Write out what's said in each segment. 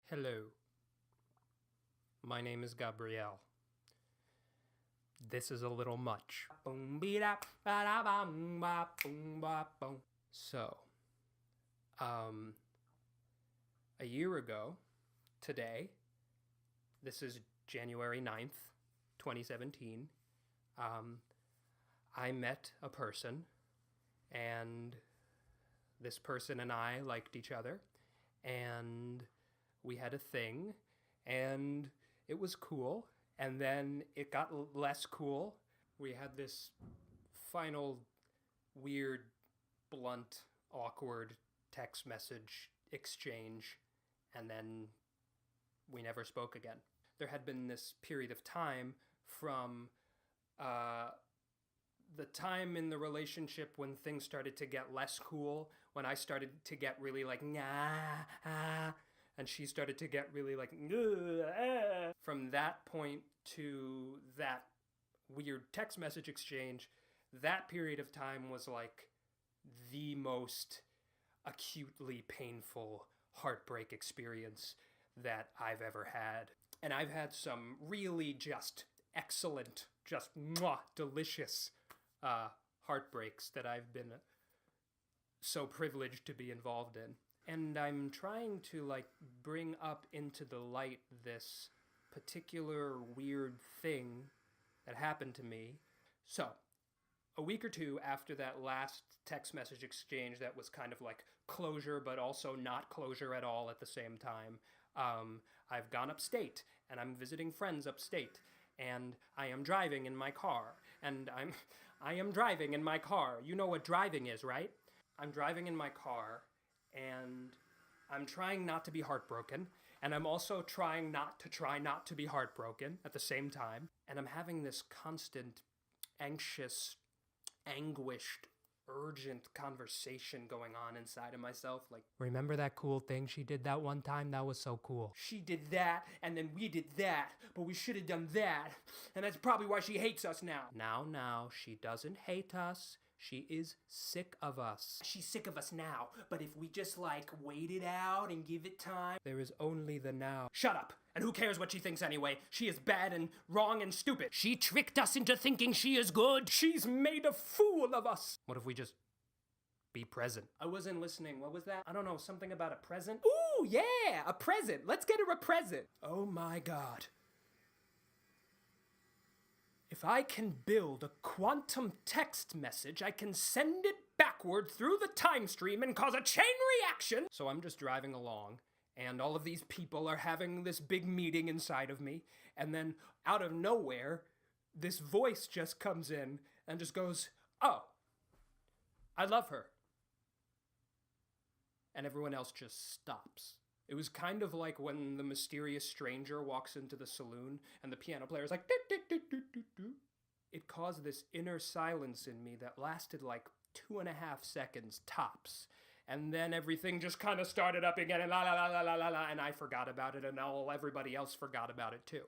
Hello, my name is Gabrielle. This is a little much. So, a year ago, today, this is January 9th, 2017, I met a person, and this person and I liked each other, and we had a thing, and it was cool, and then it got less cool. We had this final weird, blunt, awkward text message exchange, and then we never spoke again. There had been this period of time from the time in the relationship when things started to get less cool, when I started to get really like, nah, and she started to get really like, from that point to that weird text message exchange, that period of time was like the most acutely painful heartbreak experience that I've ever had. And I've had some really just excellent, just delicious heartbreaks that I've been so privileged to be involved in. And I'm trying to like bring up into the light this particular weird thing that happened to me. So, a week or two after that last text message exchange that was kind of like closure but also not closure at all at the same time, I've gone upstate and I'm visiting friends upstate, and I am driving in my car, and I am driving in my car. You know what driving is, right? I'm driving in my car, and I'm trying not to be heartbroken, and I'm also trying not to be heartbroken at the same time, and I'm having this constant anxious, anguished, urgent conversation going on inside of myself, like, remember that cool thing she did that one time? That was so cool. She did that, and then we did that, but we should have done that, and that's probably why she hates us now. Now, she doesn't hate us. She is sick of us. She's sick of us now, but if we just like wait it out and give it time, there is only the now. Shut up! And who cares what she thinks anyway? She is bad and wrong and stupid. She tricked us into thinking she is good. She's made a fool of us. What if we just be present? I wasn't listening. What was that? I don't know, something about a present? Ooh, yeah, a present. Let's get her a present. Oh my God. If I can build a quantum text message, I can send it backward through the time stream and cause a chain reaction. So I'm just driving along, and all of these people are having this big meeting inside of me, and then out of nowhere, this voice just comes in and just goes, "Oh, I love her." And everyone else just stops. It was kind of like when the mysterious stranger walks into the saloon and the piano player is like, "Do, do, do, do, do, do." It caused this inner silence in me that lasted like 2.5 seconds tops. And then everything just kind of started up again, and la la la la la la la, and I forgot about it, and everybody else forgot about it too.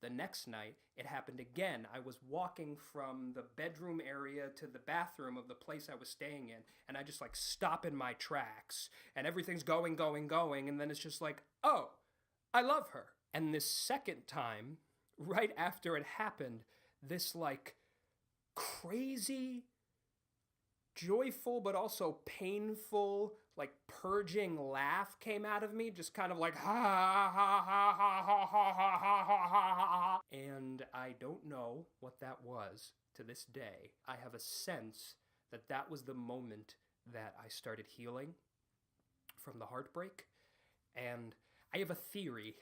The next night, it happened again. I was walking from the bedroom area to the bathroom of the place I was staying in, and I just like stop in my tracks, and everything's going, and then it's just like, oh, I love her. And this second time, right after it happened, this like crazy, joyful but also painful, like purging laugh came out of me, just kind of like ha ha ha ha ha ha ha ha ha ha ha. And I don't know what that was to this day. I have a sense that that was the moment that I started healing from the heartbreak. And I have a theory.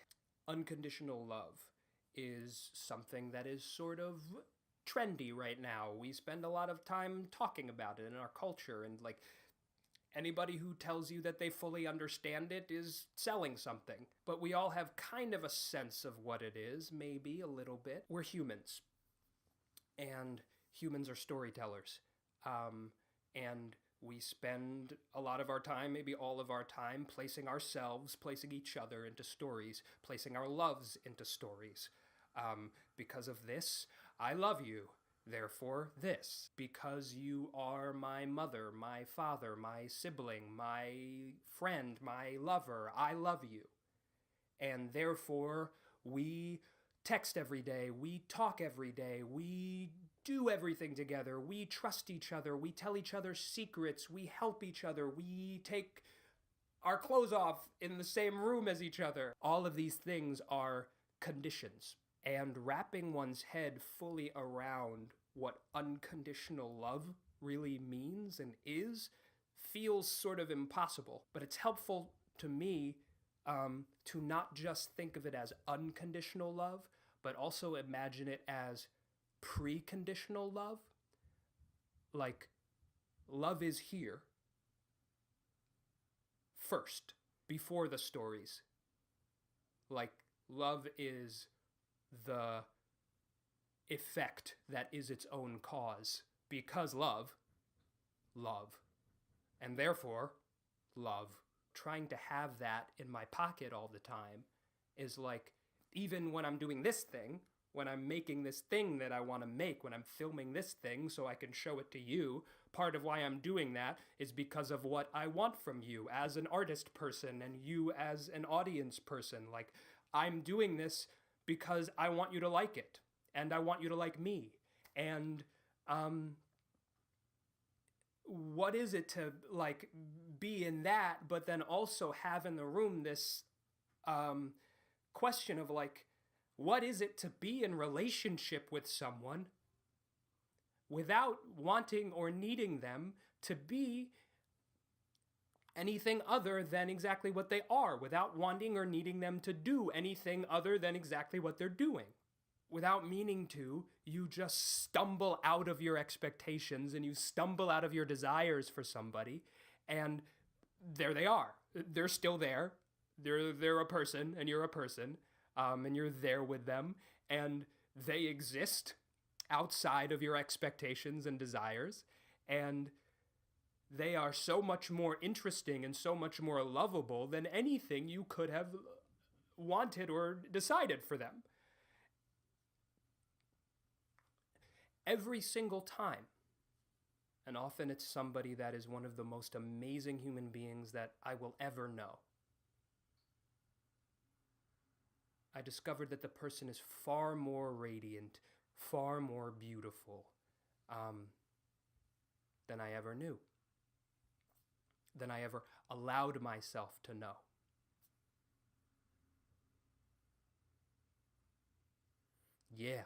Unconditional love is something that is sort of trendy right now. We spend a lot of time talking about it in our culture, and like anybody who tells you that they fully understand it is selling something. But we all have kind of a sense of what it is, maybe a little bit. We're humans, and humans are storytellers, and we spend a lot of our time, maybe all of our time, placing ourselves, placing each other into stories, placing our loves into stories. Because of this, I love you. Therefore, this. Because you are my mother, my father, my sibling, my friend, my lover, I love you. And therefore, we text every day, we talk every day, we do everything together, we trust each other, we tell each other secrets, we help each other, we take our clothes off in the same room as each other. All of these things are conditions. And wrapping one's head fully around what unconditional love really means and is feels sort of impossible. But it's helpful to me to not just think of it as unconditional love, but also imagine it as preconditional love. Like, love is here first, before the stories. Like, love is the effect that is its own cause. Because love, and therefore, love. Trying to have that in my pocket all the time is like, even when I'm doing this thing, when I'm making this thing that I want to make, when I'm filming this thing so I can show it to you, part of why I'm doing that is because of what I want from you as an artist person and you as an audience person. Like, I'm doing this because I want you to like it, and I want you to like me. And what is it to like be in that, but then also have in the room this question of like, what is it to be in relationship with someone without wanting or needing them to be anything other than exactly what they are, without wanting or needing them to do anything other than exactly what they're doing? Without meaning to, you just stumble out of your expectations and you stumble out of your desires for somebody, and there they are. They're still there. They're a person, and you're a person, and you're there with them, and they exist outside of your expectations and desires, and they are so much more interesting and so much more lovable than anything you could have wanted or decided for them. Every single time. And often it's somebody that is one of the most amazing human beings that I will ever know. I discovered that the person is far more radiant, far more beautiful than I ever knew, than I ever allowed myself to know. Yeah.